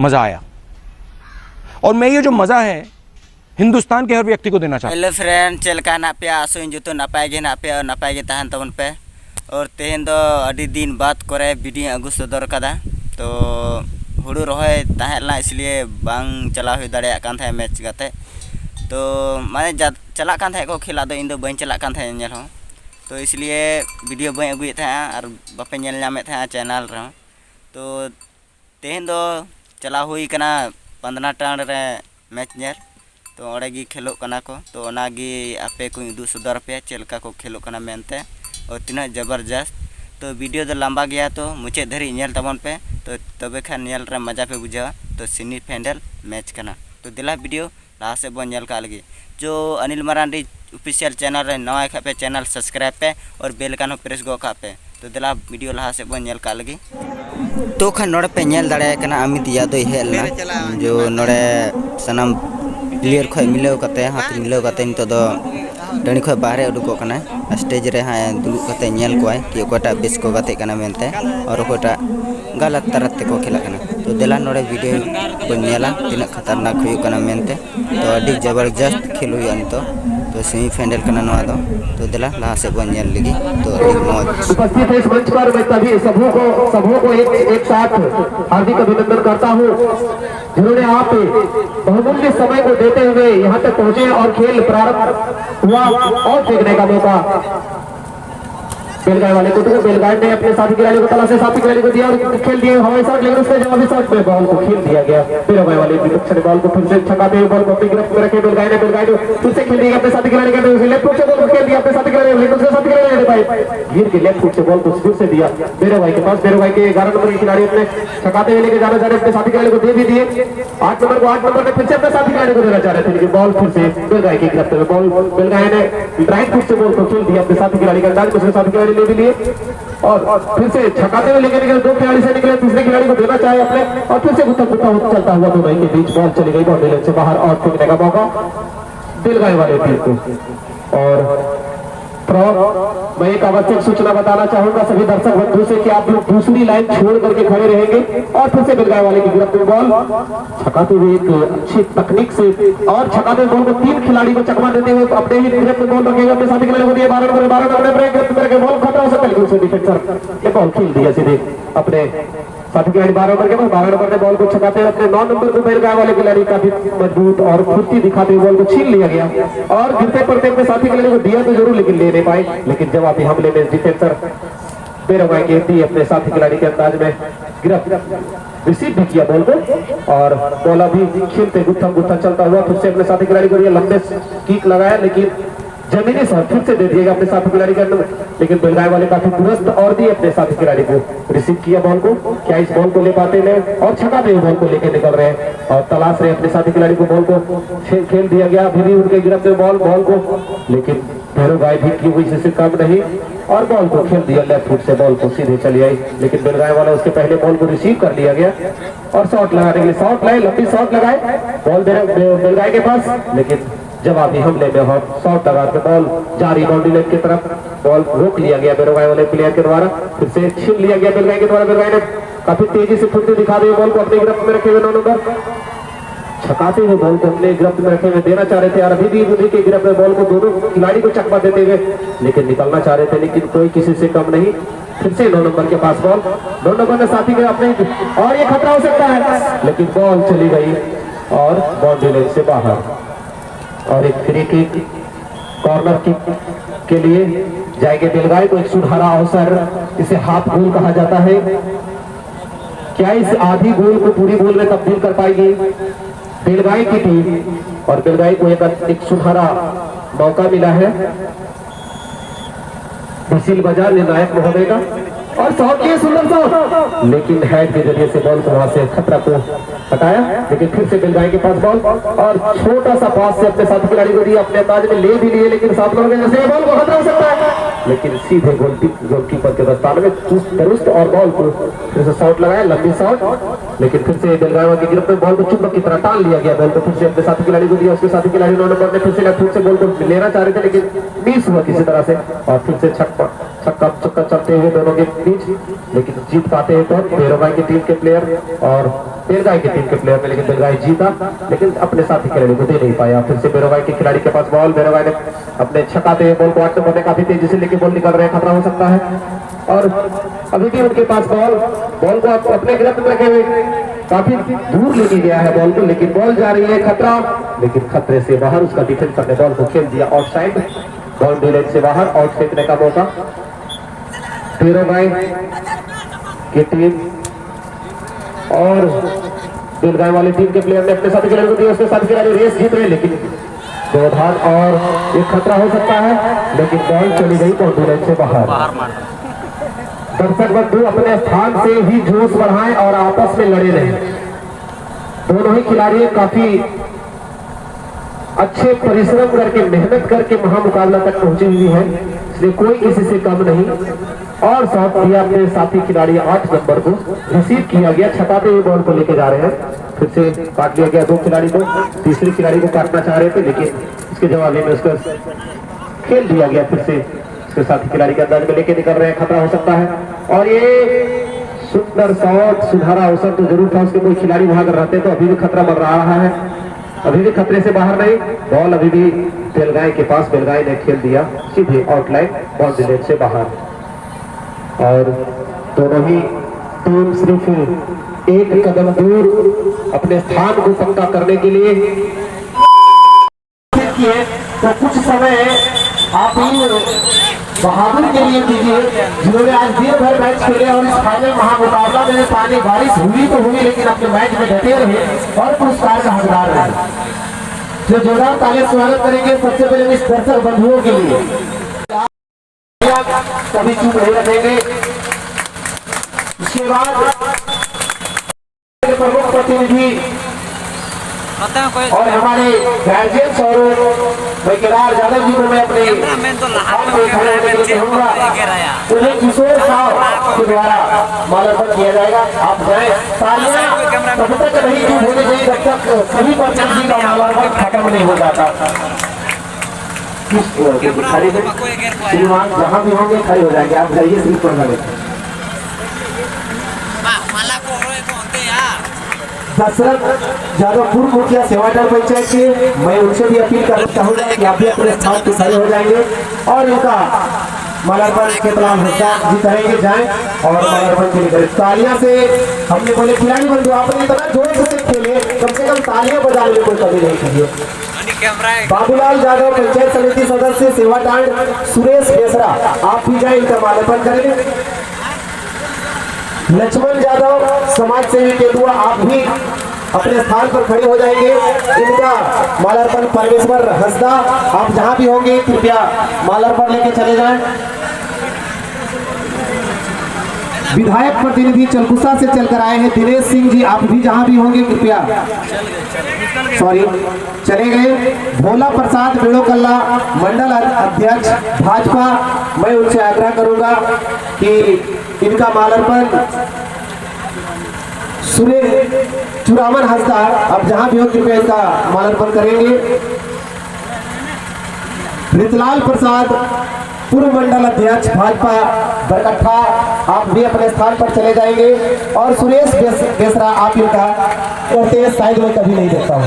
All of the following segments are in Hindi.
मज़ा आया। और मैं ये जो मज़ा है हिंदुस्तान के हर व्यक्ति को देना चाहता हूँ। हेलो फ्रेंड, चलका ना पे आसो जो नपाय गे ना पे और नपाय गे तहन तबन पे। और तेहन दो अड़ी दिन बाद करे वीडियो अगु सदर कदा तो हुड़ू रहे तहला इसलिए बांग चला हुई दाड़े कान था मैच गाते तो माने चला कान था को खेला दो इन दो बन चला कान था नेल हो तो इसलिए वीडियो बन अगुए था और बापे नेल नामे था चैनल रे तो तेहन दो चला हुई कना 15 टाण रे मैच नेल तो ओड़ेगी खेलोग कना को तो ओनागी आपे को उदू सुधार पे चलका को खेलोग कना मेनते और तीना जबरदस्त तो वीडियो दो लंबा गया तो मुझे धरी नेल तबन पे तो तबे खान नेल रे मजा पे बुझा तो सिनी फैंडल मैच कना तो दिला वीडियो लाहा से बन नेल का लगी जो अनिल मरांडी ऑफिशियल चैनल रे नवा खा पे चैनल सब्सक्राइब पे और बेल का प्रेस गो का पे तो दिला वीडियो लाहा से बन नेल का लगी तो खान नोड़े पे नेल दाड़े कना अमित यादव हेलना जो नोड़े सनम प्लेयर खो मिलाव कते हाथ मिलाव कते नितो दो टणी खो बाहरे उडुको कना स्टेज रे हाँ दुलुक कते नेल कोय कि ओकोटा बेस को गाते कना मेनते और ओकोटा गलत तरह ते को खेला कना तो दिला नोड़े वीडियो बन नेला तिना खतरनाक हुई कना मेनते तो अडी जबरदस्त खेल हुई नितो तो सेमीफाइनल कना नवा दो तो दिला लाहा से बन नेल लगी तो अडी मौज उपस्थित है इस मंच पर मैं तभी सबों को एक साथ हार्दिक अभिनंदन करता हूं जिन्होंने आप बहुमूल्य समय को देते हुए यहां तक पहुंचे और खेल प्रारंभ हुआ और देखने का मौका बेलगाय वाले को बेलगाय ने अपने साथी खिलाड़ी को तलाश से साथी खिलाड़ी को दिया और खेल दिए हवाई शॉट लेकिन उसके जवाबी शॉट पे बॉल को खेल दिया गया बेलगाय वाले विपक्ष ने बॉल को फिर से छकाते हुए बॉल को अपनी गिरफ्त में रखे बेलगाय ने फिर से खेल दिया अपने साथी खिलाड़ी के लेफ्ट फुट से बॉल को खेल दिया अपने साथी खिलाड़ी लेकिन उसके साथी खिलाड़ी ने भाई गिर के लेफ्ट फुट से बॉल को फिर से दिया बेलगाय के पास बेलगाय के 11 नंबर के खिलाड़ी अपने छकाते हुए लेके जाना चाह रहे अपने साथी खिलाड़ी को दे भी दिए 8 नंबर ने फिर से अपने साथी खिलाड़ी को देना चाह रहे थे लेकिन बॉल फिर से बेलगाय की गिरफ्त में बॉल बेलगाय ने राइट फुट से बॉल को खेल दिया अपने साथी खिलाड़ी के अंदाज में साथी खिलाड़ी ले भी लिए और फिर से छकाते हुए लेके निकले 2 खिलाड़ी से निकले तीसरे खिलाड़ी को देना चाहे अपने और फिर से गुत्था चलता हुआ दोनों के बीच बॉल चली गई बॉल से बाहर और फेंकने का मौका बेलगाय वाले टीम को। और मैं एक आवश्यक सूचना बताना चाहूंगा सभी दर्शक बंधु से कि आप लोग दूसरी लाइन छोड़ करके खड़े रहेंगे और फिर से बेलगाय वाले की गिरफ्त में बॉल छकाते हुए एक अच्छी तकनीक से और छकाते बॉल को 3 खिलाड़ी को चकमा देते हुए अपने ही गिरफ्त में बॉल रखेगा अपने साथी खिलाड़ी को दिए 12 नंबर गिरफ्त में रखे बॉल खतरा हो सकता है लेकिन उसे डिफेंसर ये बॉल खेल दिया सीधे अपने साथी खिलाड़ी 12 नंबर के पास 12 नंबर ने बॉल को छकाते हुए अपने 9 नंबर को बेलगाय वाले खिलाड़ी काफी मजबूत और फुर्ती दिखाते हुए बॉल को छीन लिया गया और गिरते पड़ते अपने साथी खिलाड़ी को दिया तो जरूर लेकिन ले नहीं पाए लेकिन जवाबी हमले में डिफेंसर बेलगाय के दी अपने साथी खिलाड़ी के अंदाज में गिरफ्त रिसीव भी किया बॉल को और बॉल अभी खेलते गुत्था चलता हुआ फिर से अपने साथी खिलाड़ी को लंबे किक लगाया लेकिन जमीनी शॉट फिर से दे दिएगा अपने साथी खिलाड़ी के अंदर लेकिन बेलगाय वाले काफी दुरुस्त और दिए अपने साथी खिलाड़ी को रिसीव किया बॉल को क्या इस बॉल को ले पाते हैं और छकाते हुए बॉल को लेके निकल रहे हैं और तलाश रहे अपने साथी खिलाड़ी को बॉल को खेल दिया गया अभी भी उनके गिरफ्त में बॉल को लेकिन बेलगाय भी की हुई इससे कम नहीं और बॉल को खेल दिया लेफ्ट फुट से बॉल को सीधे चली आई लेकिन बेलगाय वाला उसके पहले बॉल को रिसीव कर लिया गया और शॉट लगाने के लिए शॉट लाए लंबी शॉट लगाए बॉल बेलगाय के पास लेकिन जवाबी हमले में और शॉट लगा के बॉल जारी बाउंड्री लाइन की तरफ बॉल रोक लिया गया बेलगाय वाले प्लेयर के द्वारा फिर से छीन लिया गया बेलगाय के द्वारा बेलगाय ने काफी तेजी से फुर्ती दिखा दी बॉल को अपने गिरफ्त में रखे हुए 9 नंबर छकाते हुए बॉल को अपने गिरफ्त में रखे हुए देना चाह रहे थे और अभी भी उन्हीं के गिरफ्त में बॉल को दोनों खिलाड़ी को चकमा देते हुए लेकिन निकलना चाह रहे थे लेकिन कोई किसी से कम नहीं फिर से 9 नंबर के पास बॉल 9 नंबर ने साथी के अपने और ये खतरा हो सकता है लेकिन बॉल चली गई और बाउंड्री लाइन से बाहर और एक फ्री किक कॉर्नर किक के लिए जाएंगे बेलगाय को एक सुनहरा अवसर इसे हाफ गोल कहा जाता है क्या इस आधी गोल को पूरी गोल में तब्दील कर पाएगी बेलगाय की टीम और बेलगाय को एक सुनहरा मौका मिला है वसील बाजार निर्णायक महोदय का और शॉट किए सुंदर शॉट लेकिन हेड के जरिए से बॉल को वहां से खतरा को हटाया लेकिन फिर से बेलगाय के पास बॉल और छोटा सा पास से अपने साथी खिलाड़ी को दिया अपने अंदाज में ले भी लिए लेकिन साथ लोगों ने जैसे बॉल को खतरा हो सकता है लेकिन सीधे गोलकीपर के दस्ताने में दुरुस्त और बॉल को फिर से शॉट लगाया लंबी शॉट लेकिन फिर से बेलगाय की गिरफ्त में बॉल को चुंबक की तरह टाल लिया गया बॉल को फिर से अपने साथी खिलाड़ी को दिया उसके साथी खिलाड़ी 9 नंबर ने फिर से लेफ्ट फुट से बॉल को लेना चाह रहे थे लेकिन मिस हुआ किसी तरह से और फिर से छक्का छक्का चक्का चलते हुए दोनों के बीच, लेकिन जीत पाते हैं कौन? बेरोगाई की टीम के प्लेयर और बेलगाई की टीम के प्लेयर में, लेकिन बेलगाई जीता लेकिन अपने साथी खिलाड़ी को दे नहीं पाया। फिर से बेरोगाई के खिलाड़ी के पास बॉल, बेरोगाई ने अपने छक्काते हुए बॉल को 8 नंबर में काफी तेजी से लेके बॉल निकल रहे हैं, खतरा हो सकता है। और अभी भी उनके पास बॉल को अपने गिरफ्त में रखे हुए काफी दूर लेके गया है बॉल को, लेकिन बॉल जा रही है, खतरा, लेकिन खतरे से बाहर उसका डिफेंसर ने बॉल को खेल दिया ऑफसाइड, बाउंड्री लाइन से बाहर, आउट फेंकने का मौका बेरोगाई की टीम और बेलगाई वाली टीम के प्लेयर ने अपने साथी खिलाड़ी को दिया, उसके साथी खिलाड़ी रेस जीत रहे, लेकिन व्यवधान और एक खतरा हो सकता है, लेकिन बॉल चली गई बाउंड्री लाइन से बाहर। दर्शक बंधु अपने स्थान से ही जोश बढ़ाएं और आपस में लड़े रहें। दोनों ही खिलाड़ी काफी अच्छे परिश्रम करके, मेहनत करके महामुकाबला तक पहुंची हुई है, इसलिए कोई किसी से कम नहीं। और शॉट दिया अपने साथी खिलाड़ी 8 नंबर को, रिसीव किया गया, छकाते हुए बॉल को लेके जा रहे हैं, फिर से काट लिया गया 2 खिलाड़ी को, तीसरी खिलाड़ी को काटना चाह रहे थे, लेकिन इसके जवाब में उसका खेल दिया गया, फिर से उसके साथी खिलाड़ी के अंदाज में लेके निकल रहे हैं, खतरा हो सकता है। और ये सुंदर शॉट, सुधारा अवसर तो जरूर था, उसके कोई खिलाड़ी वहां कर रहते तो अभी भी खतरा बढ़ रहा है, अभी भी खतरे से बाहर नहीं, बॉल अभी भी बेलगाई के पास, बेलगाई ने खेल दिया सीधे आउटलाइन बाउंड्री लाइन से बाहर। और दोनों ही टीम सिर्फ एक कदम दूर अपने स्थान को पक्का करने के लिए तो कुछ समय आप बहादुर के लिए दीजिए, जिन्होंने आज दिन भर मैच खेले और इस फाइनल महामुकाबला में पानी बारिश हुई तो हुई, लेकिन अपने मैच में डटे रहे और पुरस्कार का हकदार रहे। जो जोरदार तालियां स्वागत करेंगे सबसे पहले इस दर्शक बंधुओं के लिए, कभी चूक नहीं रखेंगे। इसके बाद प्रमुख प्रतिनिधि और हमारे गार्जियंस और केदार यादव जी को मैं अपने उन्हें किशोर साहब के द्वारा माल्यार्पण किया जाएगा। आप जाए, तालियां तब तक नहीं चूक होनी चाहिए जब तक सभी प्रतिनिधि का माल्यार्पण खत्म नहीं हो जाता। श्रीमान जहाँ भी होंगे खड़े हो जाएंगे, आप जाइए सीट पर लगे। दशरथ यादव पूर्व मुखिया सेवाटार पंचायत के, मैं उनसे भी अपील करना चाहूंगा कि आप भी अपने स्थान पर खड़े हो जाएंगे और उनका माल्यार्पण के तमाम हिस्सा जी करेंगे, जाएं और माल्यार्पण के लिए तालियां से हमने बोले खिलाड़ी बंधु आपने इतना जोर से खेले, कम से कम तालियां बजाने में कोई कमी नहीं चाहिए। बाबूलाल यादव पंचायत समिति सदस्य सेवाटार सुरेश बेसरा, आप भी जाए, इनका माल्यार्पण करेंगे। लक्ष्मण यादव समाज सेवी केतुआ, आप भी अपने स्थान पर खड़े हो जाएंगे, इनका माल्यार्पण परमेश्वर हंसदा, आप जहां भी होंगे कृपया माल्यार्पण लेके चले जाएं। विधायक प्रतिनिधि चलकुसा से चलकर आए हैं दिनेश सिंह जी, आप भी जहां भी होंगे कृपया, सॉरी चले गए। भोला प्रसाद बेड़ोकल्ला मंडल अध्यक्ष भाजपा, मैं उनसे आग्रह करूंगा कि इनका माल्यार्पण सुरेश चुरावन हंसदा, आप जहां भी हो कृपया इनका माल्यार्पण करेंगे। रितलाल प्रसाद पूर्व मंडल अध्यक्ष भाजपा बरकट्ठा, आप भी अपने स्थान पर चले जाएंगे। और सुरेश बेसरा, आप इनका करते शायद मैं कभी नहीं देखता हूँ।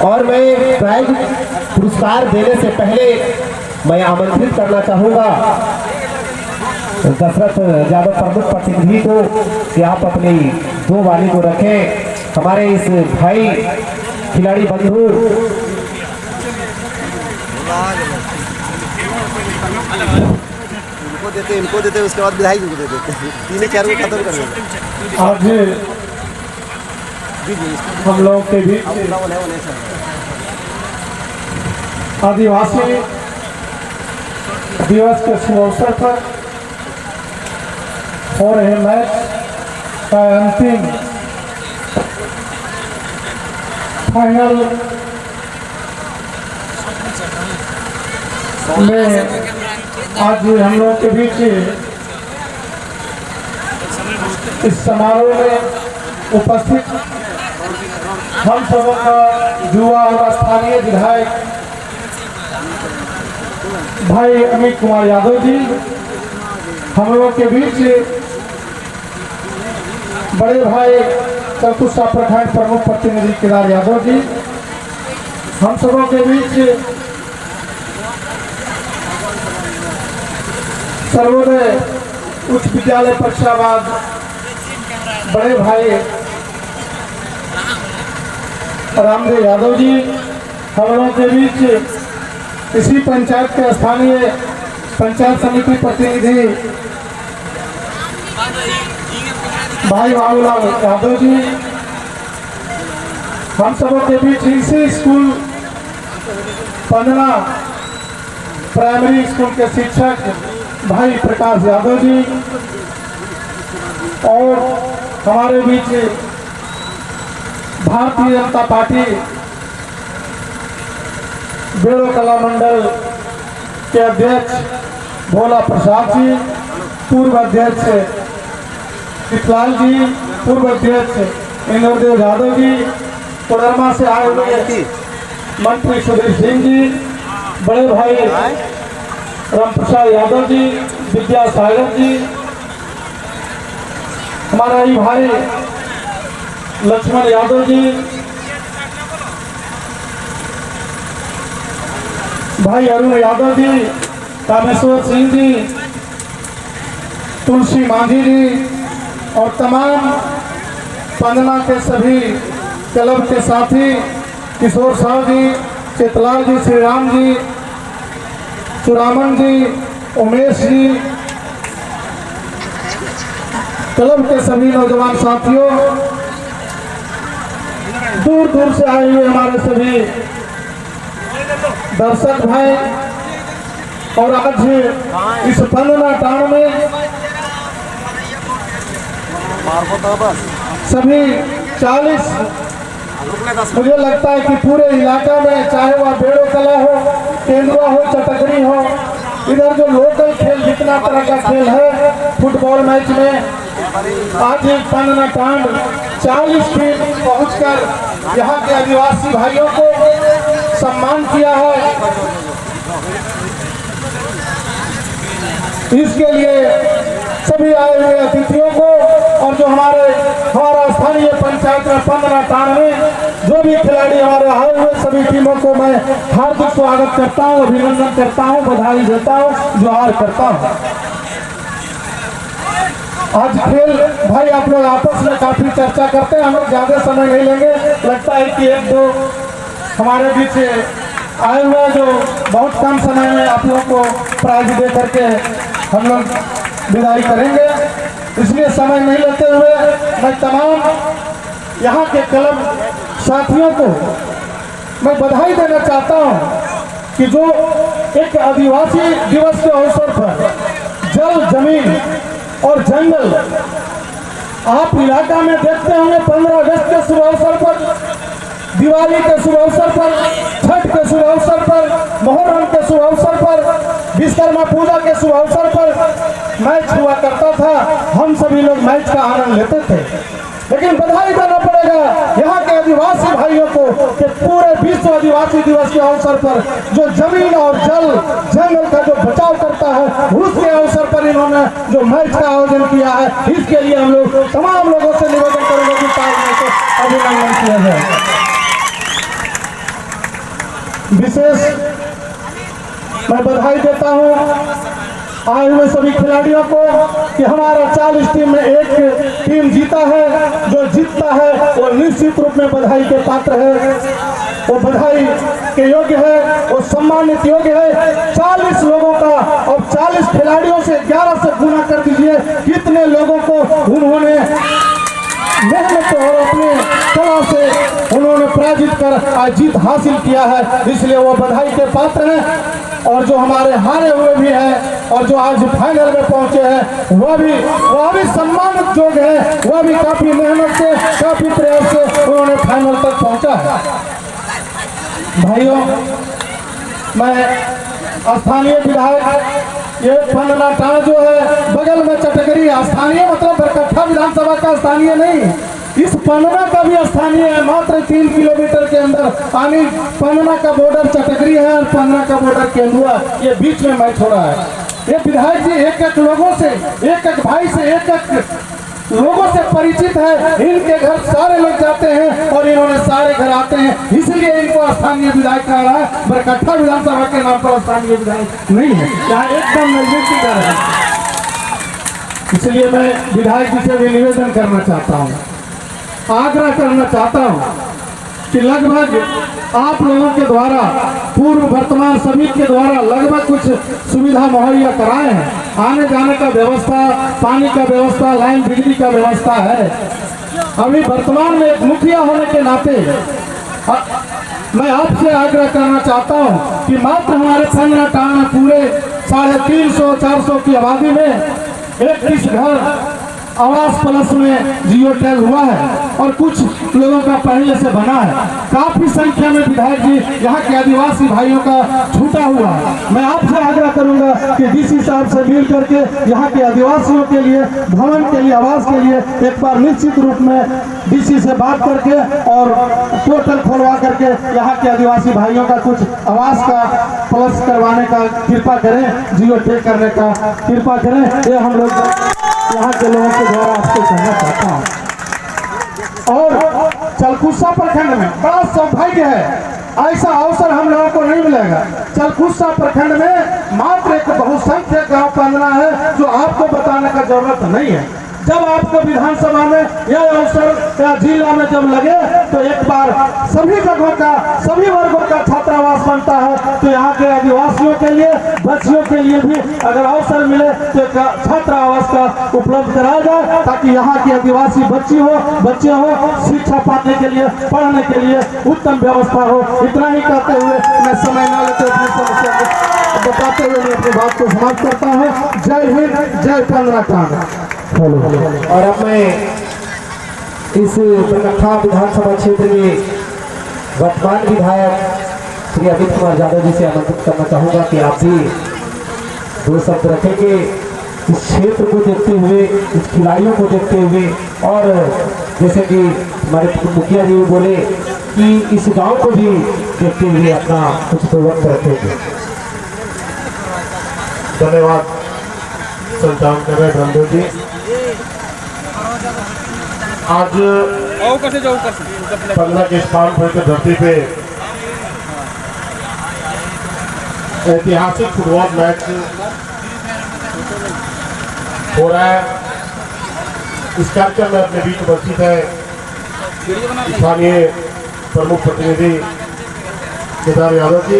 और मैं प्राइज पुरस्कार देने से पहले मैं आमंत्रित करना चाहूंगा दशरथ यादव प्रमुख प्रतिनिधि को कि आप अपनी 2 वाली को रखें। हमारे इस भाई खिलाड़ी बंधु इनको देते उसके बाद विधायक को दे देते, 3-4 को खत्म कर देते। आज हम लोग के बीच आदिवासी दिवस के शुभ अवसर पर हो रहे मैच का अंतिम फाइनल में आज हम लोग के बीच इस समारोह में उपस्थित हम सबों का युवा और स्थानीय विधायक भाई अमित कुमार यादव जी, हम लोग के बीच बड़े भाई चरकुस्सा प्रखंड प्रमुख प्रतिनिधि केदार यादव जी, हम सबों के बीच सर्वोदय उच्च विद्यालय परीक्षाबाद बड़े भाई रामदेव यादव जी, हम लोगों के बीच इसी पंचायत के स्थानीय पंचायत समिति प्रतिनिधि भाई बाबूलाल यादव जी, हम सबों के बीच इसी स्कूल पंदना प्राइमरी स्कूल के शिक्षक भाई प्रकाश यादव जी और हमारे बीच भारतीय जनता पार्टी बेड़ो कला मंडल के अध्यक्ष भोला प्रसाद जी, पूर्व अध्यक्ष विकलाल जी, पूर्व अध्यक्ष इंद्रदेव यादव जी, कोडरमा से आए हुए मंत्री सुधीर सिंह जी, बड़े भाई रामप्रसाद यादव जी, विद्या सागर जी, हमारा ही भाई लक्ष्मण यादव जी, भाई अरुण यादव जी, कामेश्वर सिंह जी, तुलसी मांझी जी और तमाम पंदना के सभी क्लब के साथी किशोर साहु जी, चितलाल जी, श्री राम जी, चुरामन जी, उमेश जी, क्लब के सभी नौजवान साथियों, दूर दूर से आए हुए हमारे सभी दर्शक भाई, और आज इस पंदना टाण में सभी 40, मुझे लगता है कि पूरे इलाका में, चाहे वह बेड़ो कला हो, तेंदुआ हो, चटकरी हो, इधर जो लोकल खेल जितना तरह का खेल है फुटबॉल मैच में, आज पंदना टांड 40 टीम पहुंचकर यहाँ के आदिवासी भाइयों को सम्मान किया है। इसके लिए सभी आए हुए अतिथियों को और जो हमारा स्थानीय पंचायत में पंदना टाण में जो भी खिलाड़ी हमारे आए हुए सभी टीमों को मैं हार्दिक स्वागत करता हूं, अभिनंदन करता हूं, बधाई देता हूं, जोहार करता हूं। आज खेल भाई आप लोग आपस में काफी चर्चा करते हैं, हम लोग ज्यादा समय नहीं लेंगे, लगता है कि एक दो हमारे बीच आए हुए जो बहुत कम समय में आप लोगों को प्राइज दे करके हम लोग विदाई करेंगे, इसलिए समय नहीं लेते हुए मैं तमाम यहाँ के क्लब साथियों को मैं बधाई देना चाहता हूँ कि जो एक आदिवासी दिवस के अवसर पर जल, जमीन और जंगल आप इलाका में देखते होंगे, 15 अगस्त के शुभ अवसर पर, दिवाली के शुभ अवसर पर, छठ के शुभ अवसर पर, मुहर्रम के शुभ अवसर पर, विश्वकर्मा पूजा के शुभ अवसर पर मैच हुआ करता था, हम सभी लोग मैच का आनंद लेते थे। लेकिन बधाई देना पड़ेगा यहाँ के आदिवासी भाइयों को कि पूरे विश्व आदिवासी दिवस के अवसर पर जो जमीन और जल, जंगल का जो बचाव करता है, उसके अवसर पर इन्होंने जो मैच का आयोजन किया है, इसके लिए हम लोग तमाम लोगों से निवेदन करेंगे कि तालियों से अभिनंदन किया जाए। विशेष मैं बधाई देता हूँ आए हुए सभी खिलाड़ियों को कि हमारा 40 टीम में एक टीम जीता है, जो जीतता है वो निश्चित रूप में बधाई के पात्र है, वो बधाई के योग्य है, वो सम्मानित योग्य है। 40 लोगों का और 40 खिलाड़ियों से 11 से गुना कर दीजिए, कितने लोगों को उन्होंने मेहनत और अपने कला से उन्होंने पराजित कर आज जीत हासिल किया है, इसलिए वो बधाई के पात्र हैं। और जो हमारे हारे हुए भी हैं और जो आज फाइनल में पहुंचे हैं वह भी सम्मानित योग्य है, वह भी काफी मेहनत से, काफी प्रयास से उन्होंने फाइनल तक पहुंचा है। भाइयों, मैं स्थानीय विधायक, ये पंदना टाण जो है बगल में चटकरी, स्थानीय मतलब बरकट्ठा विधानसभा का स्थानीय नहीं, इस पन्ना का भी स्थानीय है, मात्र 3 किलोमीटर के अंदर पानी। पन्ना का बॉर्डर चटगरी है और पन्ना का बॉर्डर केंदुआ, ये बीच में मैच हो रहा है। ये विधायक जी एक एक लोगों से, एक एक भाई से, एक एक लोगों से परिचित है। इनके घर सारे लोग जाते हैं और इन्होंने सारे घर आते हैं, इसलिए इनको स्थानीय विधायक कह रहा है। बरकट्ठा विधानसभा के नाम पर स्थानीय विधायक नहीं है, यहाँ एकदम नजदीकी घर है। इसलिए मैं विधायक जी से भी निवेदन करना चाहता हूँ, आग्रह करना चाहता हूँ कि लगभग आप लोगों के द्वारा, पूर्व वर्तमान सभी के द्वारा लगभग कुछ सुविधा मुहैया कराए हैं। आने जाने का व्यवस्था, पानी का व्यवस्था, लाइन बिजली का व्यवस्था है। अभी वर्तमान में एक मुखिया होने के नाते मैं आपसे आग्रह करना चाहता हूं कि मात्र हमारे पन्ना टांग में पूरे 350-400 की आबादी में 21 घर आवास प्लस में जियो टैग हुआ है और कुछ लोगों का पहले से बना है। काफी संख्या में विधायक जी यहाँ के आदिवासी भाइयों का छूटा हुआ है। मैं आपसे आग्रह करूंगा कि डीसी साहब से मिल करके यहाँ के आदिवासियों के लिए, भवन के लिए, आवास के लिए एक बार निश्चित रूप में डीसी से बात करके और पोर्टल खोलवा करके यहाँ के आदिवासी भाइयों का कुछ आवास का प्लस करवाने का कृपा करें, जियो टैग करने का कृपा करें। ये हम लोग यहाँ के लोगों के द्वारा आपको कहना चाहता हूँ। और चलकुसा प्रखंड में बड़ा सौभाग्य है, ऐसा अवसर हम लोगों को नहीं मिलेगा। चलकुसा प्रखंड में मात्र एक बहुसंख्यक गांव पन्ना है, जो आपको बताने का जरूरत नहीं है। जब आपको विधानसभा में यह अवसर या जिला में जब लगे तो एक बार सभी जगहों का, सभी वर्गों का छात्रावास बनता है, तो यहाँ के आदिवासियों के लिए, बच्चियों के लिए भी अगर अवसर मिले तो छात्रावास का उपलब्ध कराया जाए, ताकि यहाँ की आदिवासी बच्चे हो शिक्षा पाने के लिए, पढ़ने के लिए उत्तम व्यवस्था हो। इतना ही कहते हुए मैं समय न लेते अपनी समस्या को बताते हुए मैं अपनी बात को समाप्त करता हूँ। जय हिंद, जय पन्ना टांग। और अब मैं इस बरकट्ठा विधानसभा क्षेत्र के वर्तमान विधायक श्री अमित कुमार यादव जी से आमंत्रित करना चाहूँगा कि आप भी 2 शब्द रखेंगे इस क्षेत्र को देखते हुए, इस खिलाड़ियों को देखते हुए, और जैसे कि हमारे मुखिया जी बोले कि इस गांव को भी देखते हुए अपना कुछ तो वक्त रखेंगे। धन्यवाद संचालन कर रहे ब्रह्मदेव जी। आज पन्ना के स्थान पर के धरती पे ऐतिहासिक फुटबॉल मैच हो रहा है। इस कार्यक्रम में अपने बीच उपस्थित है स्थानीय प्रमुख प्रतिनिधि केदार यादव जी,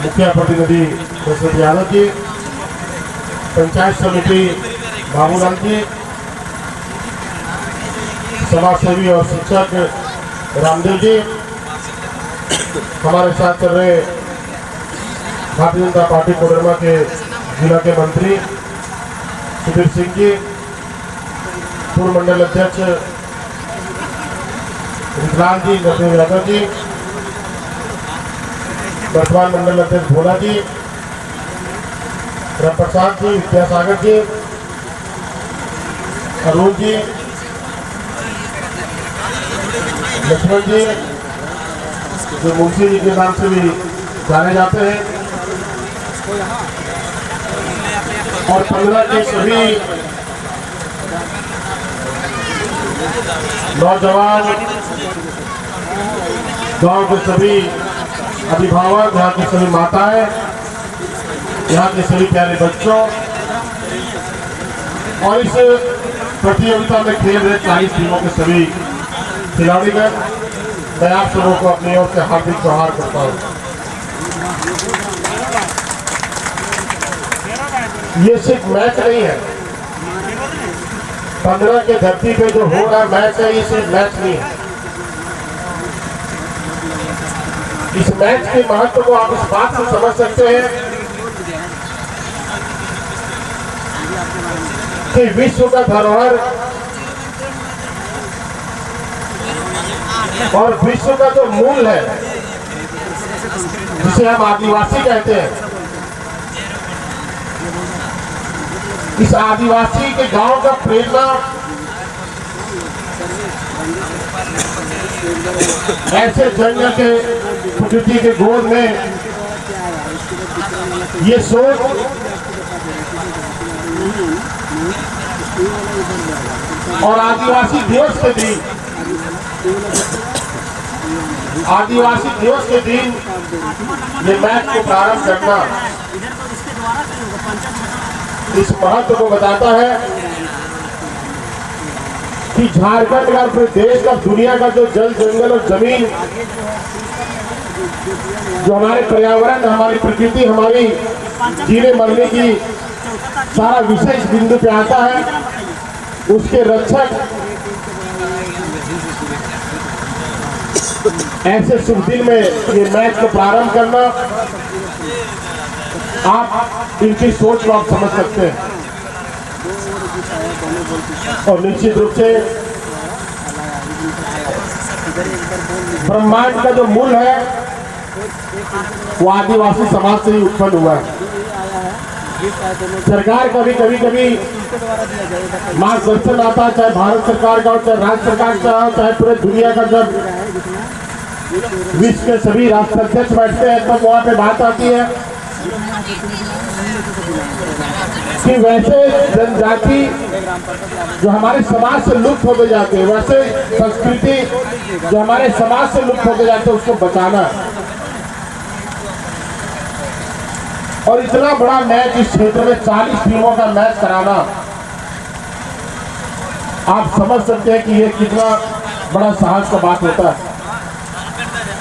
मुखिया प्रतिनिधि दशरथ यादव जी, पंचायत समिति बाबूलाल जी, समाज सेवी और शिक्षक रामदेव जी, हमारे साथ चल रहे भारतीय जनता पार्टी कोडरमा के जिला के मंत्री सुधीर सिंह जी, पूर्व मंडल अध्यक्ष विकलाल जी, नरसिंह यादव जी, वर्तमान मंडल अध्यक्ष भोला जी, राम प्रसाद जी, विद्यासागर जी, अरुण जी, लक्ष्मण जी, जो मुंशी जी के नाम से भी जाने जाते हैं, और 15 के सभी नौजवान, गांव के सभी अभिभावक, यहाँ की सभी माताएं, यहाँ के सभी प्यारे बच्चों, और इस प्रतियोगिता में खेल रहे 40 टीमों के सभी खिलाड़ीगण, मैं आप सबों को अपनी ओर से हार्दिक जोहार करता हूँ। ये सिर्फ मैच नहीं है, 15 के धरती पे जो हो रहा मैच है, ये सिर्फ मैच नहीं है। इस मैच के महत्व को आप इस बात से समझ सकते हैं कि विश्व का धरोहर और विश्व का जो मूल है, जिसे हम आदिवासी कहते हैं, इस आदिवासी के गांव का प्रेरणा ऐसे जंगल के प्रकृति के गोद में ये सोच और आदिवासी दिवस के दिन ये मैच को प्रारंभ करना इस महत्व को बताता है कि झारखंड का, पूरे देश का, दुनिया का जो जल जंगल और जमीन, जो हमारे पर्यावरण, हमारी प्रकृति, हमारी जीने मरने की सारा विषय इस बिंदु पे आता है, उसके रक्षक ऐसे शुभ दिन में ये मैच को प्रारंभ करना, आप इनकी सोच को आप समझ सकते हैं। और निश्चित रूप से ब्रह्मांड का जो मूल है वो आदिवासी समाज से ही उत्पन्न हुआ है। सरकार का भी कभी मार्गदर्शन आता है, चाहे भारत सरकार का हो, चाहे राज्य सरकार का हो, चाहे पूरे दुनिया का, जब विश्व के सभी राष्ट्राध्यक्ष बैठते हैं तब वहां पे बात आती है कि वैसे जनजाति जो हमारे समाज से लुप्त होते जाते हैं, वैसे संस्कृति जो हमारे समाज से लुप्त होते जाते हैं, उसको बचाना। और इतना बड़ा मैच इस क्षेत्र में 40 टीमों का मैच कराना, आप समझ सकते हैं कि ये कितना बड़ा साहस का बात होता है।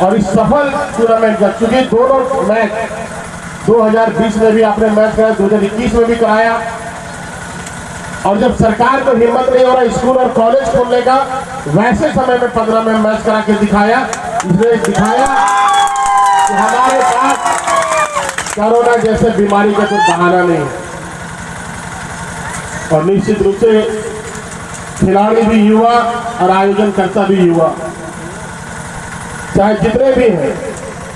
और इस सफल टूर्नामेंट का, चूंकि दोनों मैच 2020 में भी आपने मैच कराया, 2021 में भी कराया, और जब सरकार को हिम्मत नहीं हो रहा स्कूल और कॉलेज खोलने का, वैसे समय में 15 में मैच करा के दिखाया। इसने दिखाया कि हमारे पास कोरोना जैसे बीमारी का कोई बहाना नहीं है। और निश्चित रूप से खिलाड़ी भी युवा और आयोजनकर्ता भी युवा, चाहे जितने भी हैं,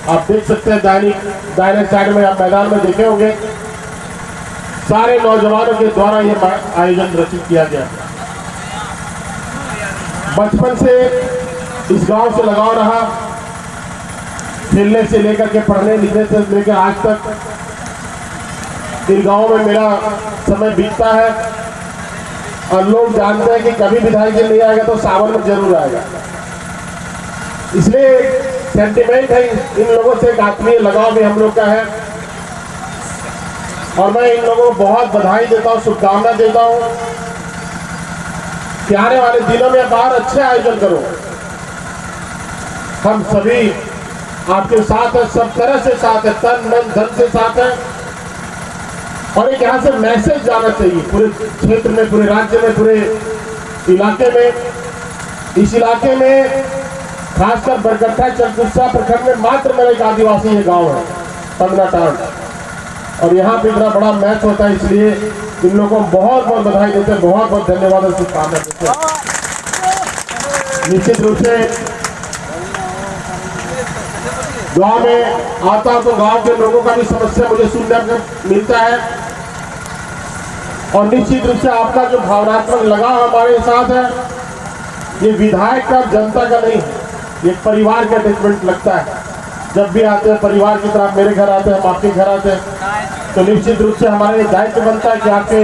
आप देख सकते हैं दाहिने साइड में आप मैदान में देखे होंगे, सारे नौजवानों के द्वारा ये आयोजन रचित किया गया। बचपन से इस गांव से लगाव रहा, खेलने से लेकर के पढ़ने लिखने से लेकर आज तक इन गांवों में मेरा समय बीतता है। और लोग जानते हैं कि कभी विधायक जी नहीं आएगा तो सावन में जरूर आएगा, इसलिए सेंटिमेंट है इन लोगों से, एक आत्मीय लगाव भी हम लोग का है। और मैं इन लोगों को बहुत बधाई देता हूँ, शुभकामना देता हूँ कि आने वाले दिनों में बाहर अच्छे आयोजन करो। हम सभी आपके साथ है, सब तरह से साथ है, तन मन धन से साथ है। और एक यहाँ से मैसेज जाना चाहिए पूरे क्षेत्र में, पूरे राज्य में, पूरे इलाके में। इस इलाके में खासकर बरकट्टा चरकुस्सा प्रखंड में मात्र मेरा एक आदिवासी ये गांव है, पंगनाटांड, और यहाँ पे इतना बड़ा मैच होता है, इसलिए इन लोगों को बहुत बहुत बधाई देते हैं, बहुत बहुत धन्यवाद और शुभकामनाएं देते हैं। निश्चित रूप से गांव में आता हूं तो गांव के लोगों का भी समस्या मुझे सुनने को मिलता है। और निश्चित रूप से आपका जो भावनात्मक लगाव हमारे साथ है, ये विधायक का, जनता का नहीं है, ये परिवार का अटैचमेंट लगता है। जब भी आते हैं परिवार की तरह, मेरे घर आते हैं, हम आपके घर आते हैं, तो निश्चित रूप से हमारा ये दायित्व बनता है कि आपके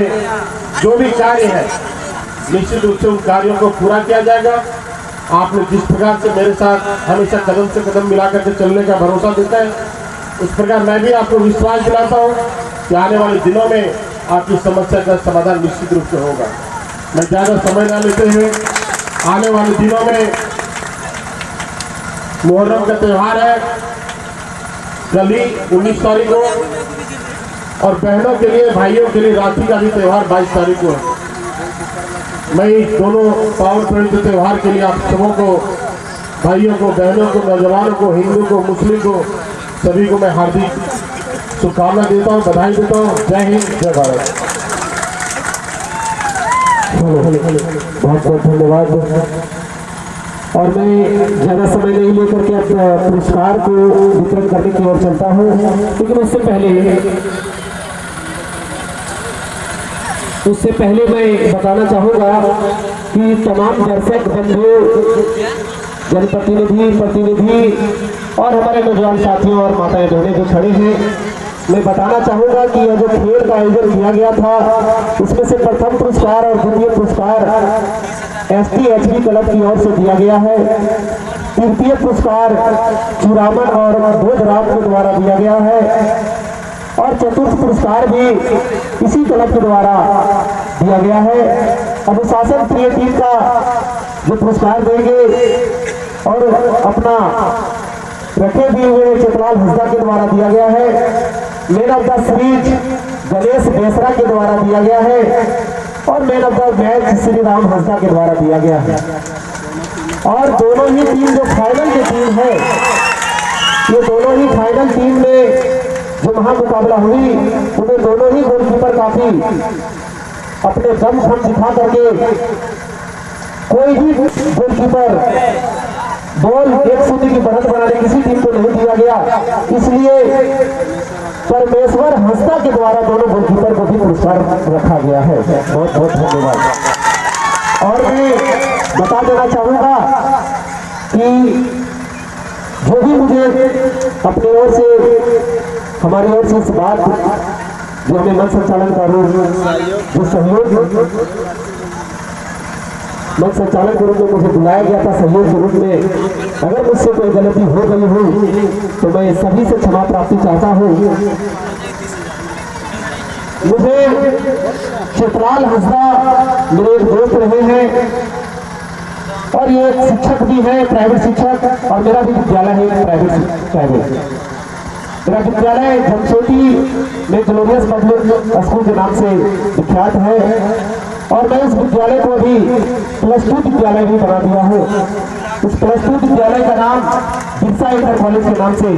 जो भी कार्य है निश्चित रूप से उन कार्यों को पूरा किया जाएगा। आपने जिस प्रकार से मेरे साथ हमेशा कदम से कदम मिला करके चलने का भरोसा देता है, उस प्रकार मैं भी आपको विश्वास दिलाता हूँ कि आने वाले दिनों में आपकी समस्या का समाधान निश्चित रूप से होगा। मैं ज़्यादा समय न लेते हुए, आने वाले दिनों में मुहर्रम का त्यौहार है, कल ही 19 तारीख को, और बहनों के लिए, भाइयों के लिए राखी का भी त्यौहार 22 तारीख को है। मैं दोनों पावन पवित्र त्यौहार के लिए आप सबों को, भाइयों को, बहनों को, नौजवानों को, हिंदू को, मुस्लिम को, सभी को मैं हार्दिक शुभकामना देता हूँ, बधाई देता हूँ। जय हिंद, जय भारत। बहुत बहुत धन्यवाद। और मैं ज़्यादा समय नहीं लेकर के अब पुरस्कार को वितरण करने की ओर चलता हूँ, लेकिन उससे पहले मैं बताना चाहूँगा कि तमाम दर्शक बंधु जनप्रतिनिधि, प्रतिनिधि और हमारे नौजवान साथियों और माताएं बहनें जो खड़े हैं, मैं बताना चाहूँगा कि यह जो खेल का आयोजन किया गया था, उसमें से प्रथम पुरस्कार और द्वितीय पुरस्कार STHB क्लब की ओर से दिया गया है। तृतीय पुरस्कार चूरामन और बोधराम के द्वारा दिया गया है और चतुर्थ पुरस्कार भी इसी क्लब के द्वारा दिया गया है। अनुशासन प्रिय टीम का जो पुरस्कार देंगे और अपना रखे दिए हुए चितलाल हंसदा के द्वारा दिया गया है। Man of the series Ganesh Besra के द्वारा दिया गया है और man of the match Shri Ram Hansda के द्वारा दिया गया है। और दोनों ही टीम जो फाइनल की टीम है, ये दोनों ही फाइनल टीम में जो महामुकाबला हुई, उन्हें दोनों ही गोलकीपर काफी अपने दम खम दिखा करके कोई भी गोलकीपर बॉल 1-0 की बढ़त बनाने किसी टीम को नहीं दिया गया। इसलिए परमेश्वर हंसदा के द्वारा दोनों गोलकीपर को भी पुरस्कार रखा गया है। बहुत बहुत धन्यवाद। और मैं बता देना चाहूँगा कि जो भी मुझे अपनी ओर से, हमारी ओर से इस बात जो हमें मंच संचालन का जो सहयोग मंच संचालन के रूप में मुझे बुलाया गया था, सहयोग के रूप में, अगर मुझसे कोई गलती हो गई हो तो मैं सभी से क्षमा प्राप्ति चाहता हूँ। मुझे चितलाल हंसदा मेरे एक दोस्त रहे हैं और ये एक शिक्षक भी है, प्राइवेट शिक्षक, और मेरा भी विद्यालय है प्राइवेट। मेरा विद्यालय जमशेटी में ग्लोरियस पब्लिक स्कूल के नाम से विख्यात है और मैं इस विद्यालय को अभी +2 विद्यालय भी बना दिया हूँ। उस +2 विद्यालय का नाम बिरसा इंटर कॉलेज के नाम से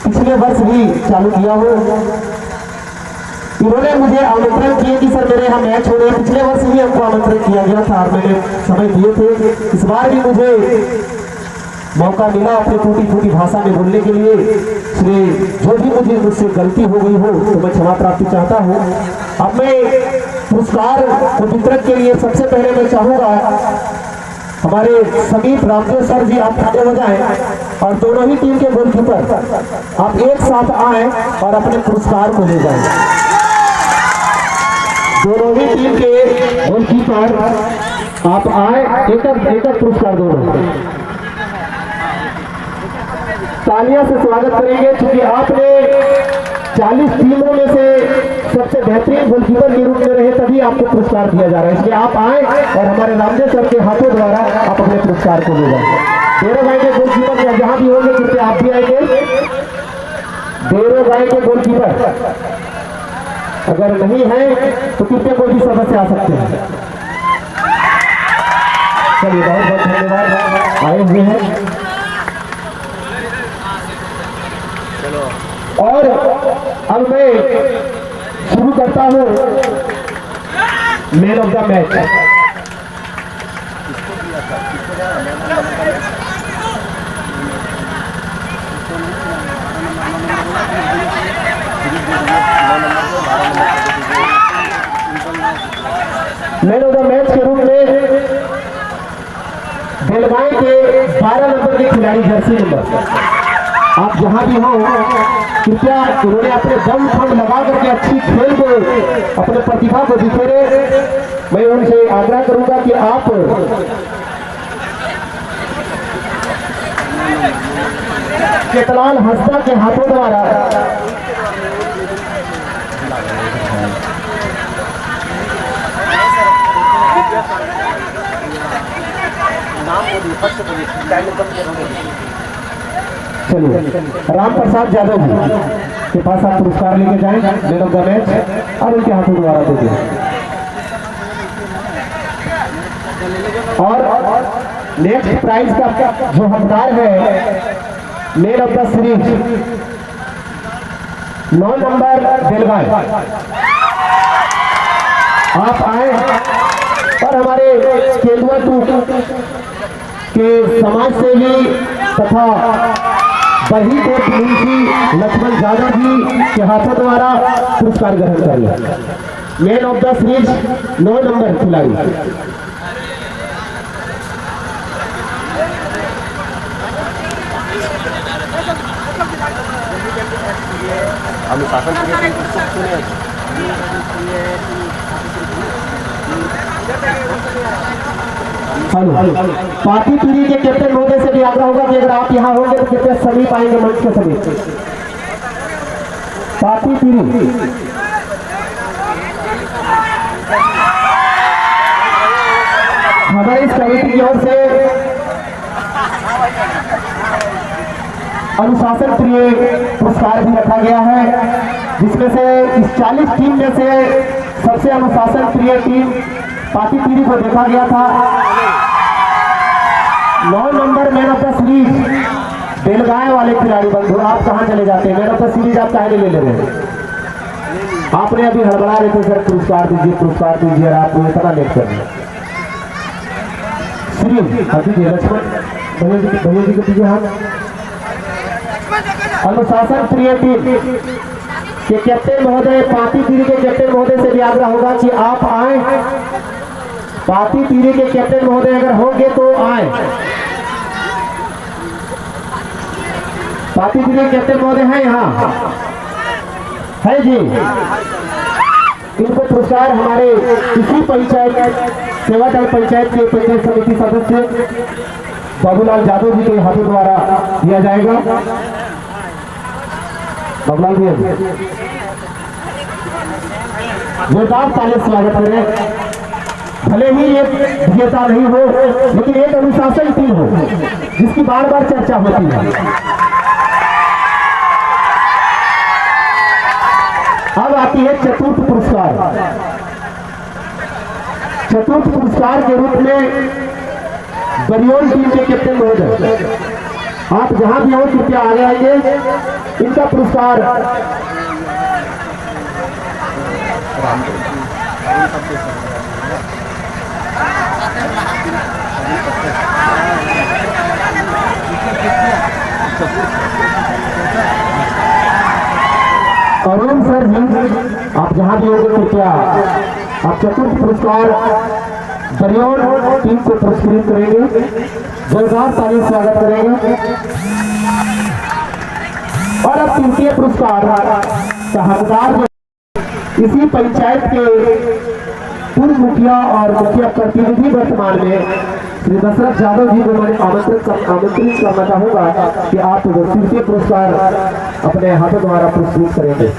पिछले वर्ष भी चालू किया हूँ। इन्होंने मुझे आमंत्रण किए कि सर मेरे यहाँ मैच हो रहे हैं। पिछले वर्ष भी हमको आमंत्रण किया गया था और मैंने समय दिए थे। इस बार भी मुझे मौका मिला अपनी टूटी भाषा में बोलने के लिए। इसलिए जो भी मुझसे गलती हो गई हो तो मैं क्षमा प्राप्ति चाहता हूँ। अब मैं पुरस्कार वितरण के लिए सबसे पहले मैं चाहूँगा हमारे समीप रामदेव सर जी आप खड़े हो जाएं और दोनों ही टीम के गोलकीपर आप एक साथ आए और अपने पुरस्कार को ले जाएं। दोनों ही टीम के गोलकीपर आप आए, एक पुरस्कार दोनों तालियां से स्वागत करेंगे, क्योंकि आपने 40 टीमों में से सबसे बेहतरीन गोलकीपर के रूप में रहे, तभी आपको पुरस्कार दिया जा रहा है। इसलिए आप आए और हमारे रामदेव सर के हाथों द्वारा आप अपने पुरस्कार को ले जाए। डेरो गाय के गोलकीपर जहां भी होंगे कृपया आप भी आएंगे। डेरो गाय के गोलकीपर अगर नहीं है तो कृपया कोई भी सदस्य आ सकते हैं। चलिए बहुत बहुत धन्यवाद आए हुए हैं। और अब मैं शुरू करता हूं man of the match. Man of the match के रूप में बेलगाई के 12 नंबर के खिलाड़ी, जर्सी नंबर, आप जहां भी हो कृपया उन्होंने अपने दम खम लगा करके अच्छी खेल को, अपने प्रतिभा को बिखेरे। मैं उनसे आग्रह करूंगा कि आप चितलाल हंसदा के हाथों द्वारा चलिए राम प्रसाद यादव जी के पास आप पुरस्कार लेके जाएं, मैन ऑफ द मैच, और उनके हाथों द्वारा दे दें। और नेक्स्ट प्राइज का जो हकदार है मैन ऑफ द सीरीज 9 नंबर बेलगाई, आप आए और हमारे केंदुआ 2 के समाज सेवी तथा वही को मुंशी लक्ष्मण यादव जी के हाथों द्वारा पुरस्कार ग्रहण कर लिया। Man of the series 9 number खिलाड़ी। पार्टी पीढ़ी के कैप्टन महोदय से भी आग्रह होगा कि अगर आप यहाँ होंगे तो कृपया समीप आएंगे मंच के समीप। पार्टी पीढ़ी हमारी इस कमेटी की ओर से अनुशासन प्रिय पुरस्कार भी रखा गया है, जिसमें से इस 40 टीम में से सबसे अनुशासन प्रिय टीम पार्टी पीढ़ी को देखा गया था। 9 नंबर मैन ऑफ द सीरीज बेलगाय वाले खिलाड़ी बंधु, आप कहां चले जाते हैं? मैन ऑफ द सीरीज आप काहे ले रहे हैं? आपने अभी हड़बड़ा रहे थे सर, पुरस्कार दीजिए, आप इतना लेट कर रहे हैं। श्री लक्ष्मण भैया जी को दीजिए हाथ। अनुशासन प्रिय टीम के कैप्टन महोदय, पार्टी पीढ़ी के कैप्टन महोदय से भी आग्रह होगा कि आप आए। पार्टी पीढ़ी के कैप्टन महोदय अगर होंगे तो आए। पार्टी पीढ़ी के कैप्टन महोदय हैं यहाँ? है जी। इनको पुरस्कार हमारे इसी पंचायत सेवा दल पंचायत के पंचायत समिति सदस्य बाबूलाल यादव जी के हाथों द्वारा दिया जाएगा। बाबूलाल जी जोरदार ताली से स्वागत करें। भले ही ये विजेता नहीं हो, लेकिन एक अनुशासन टीम हो जिसकी बार बार चर्चा होती है। अब आती है चतुर्थ पुरस्कार। चतुर्थ पुरस्कार के रूप में बरियोल टीम के कैप्टन महोदय, आप जहां भी हो कृपया आगे आएंगे। इनका पुरस्कार अरुण सर जी, आप जहां भी होंगे कृपया आप चतुर्थ पुरस्कार बरियोल टीम को पुरस्कृत करेंगे। जोरदार ताली से स्वागत करेंगे। और अब तृतीय पुरस्कार का हकदार इसी पंचायत के पूर्व मुखिया और मुखिया प्रतिनिधि वर्तमान में श्री दशरथ यादव जी को मैं आमंत्रित करना चाहूंगा कि आप तृतीय पुरस्कार अपने हाथों द्वारा पुरस्कृत करेंगे।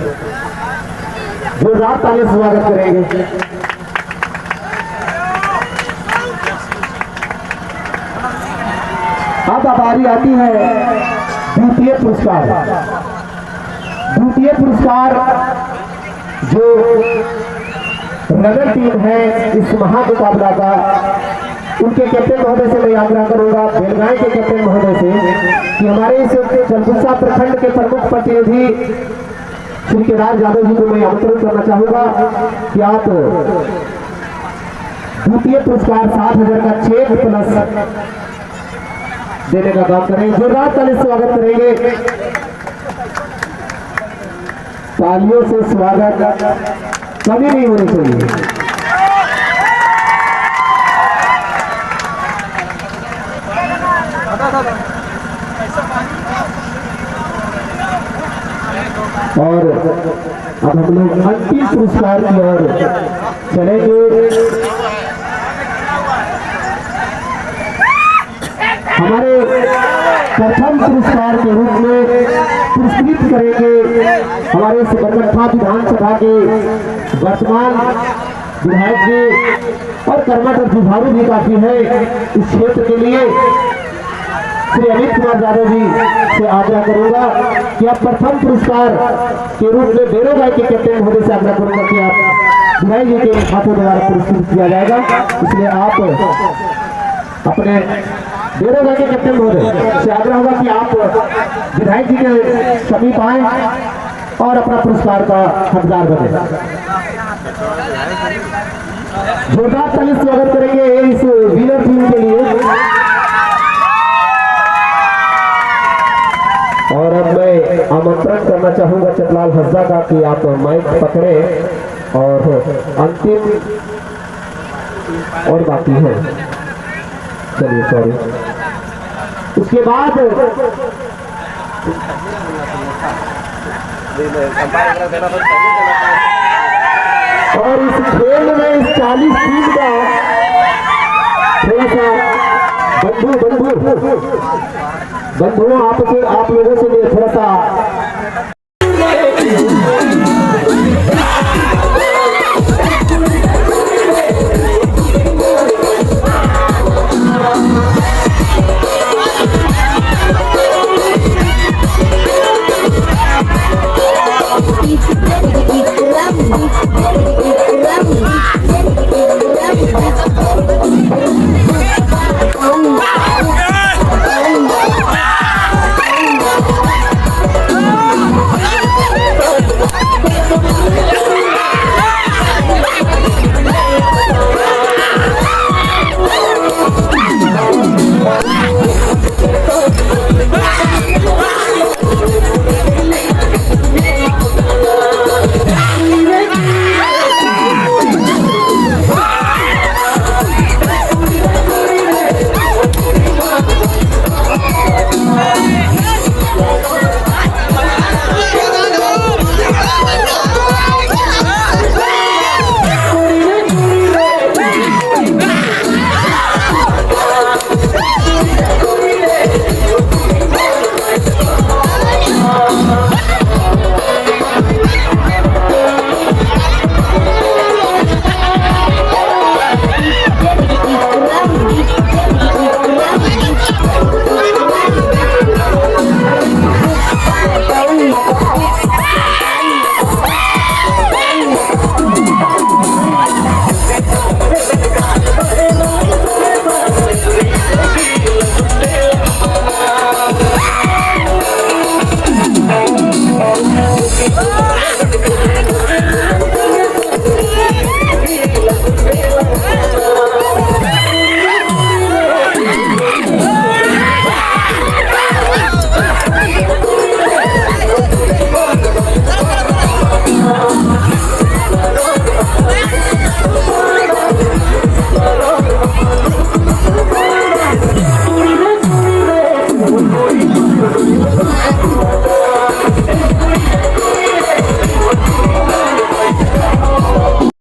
जोरदार ताली से स्वागत करेंगे। अब बारी आती है द्वितीय पुरस्कार। द्वितीय पुरस्कार जो नगर टीम है इस महामुकाबला का, उनके कैप्टन महोदय से मैं आग्रह करूंगा, बेलगाय के कैप्टन महोदय से, कि हमारे इस जलकुसा प्रखंड के प्रमुख प्रतिनिधि श्री केदार यादव जी को मैं आमंत्रित करना चाहूंगा कि आप द्वितीय पुरस्कार 7,000 का चेक प्लस देने का काम करें। जोरदार ताली से स्वागत करेंगे। तालियों से स्वागत कभी नहीं होनी चाहिए। और अब हम लोग अंतिम पुरस्कार की ओर चलेंगे। हमारे प्रथम पुरस्कार के रूप में पुरस्कृत करेंगे हमारे सकरकट्टा विधानसभा के वर्तमान विधायक जी और कर्मठ जुझारू भी काफी है इस क्षेत्र के लिए, श्री अमित कुमार यादव जी से आग्रह करूंगा कि आप प्रथम पुरस्कार के रूप में बेरोगाय के कैप्टन महोदय से आग्रह करूंगा कि आप विधायक जी के हाथों द्वारा पुरस्कृत किया जाएगा। इसलिए आप अपने बेरोगाय के कैप्टन महोदय से आग्रह होगा कि आप विधायक जी के समीप आए और अपना पुरस्कार का हकदार बने। जोरदार ताली से स्वागत करेंगे इस विनर टीम के लिए। और अब मैं आमंत्रण करना चाहूंगा चतलाल हस्दा का कि आप माइक पकड़े और अंतिम और बाकी है, चलिए सॉरी। उसके बाद अंपायर अगर देना तो और इस खेल में इस 40 टीम का थोड़ा सा बंधुओं आप लोगों से मैं थोड़ा सा It's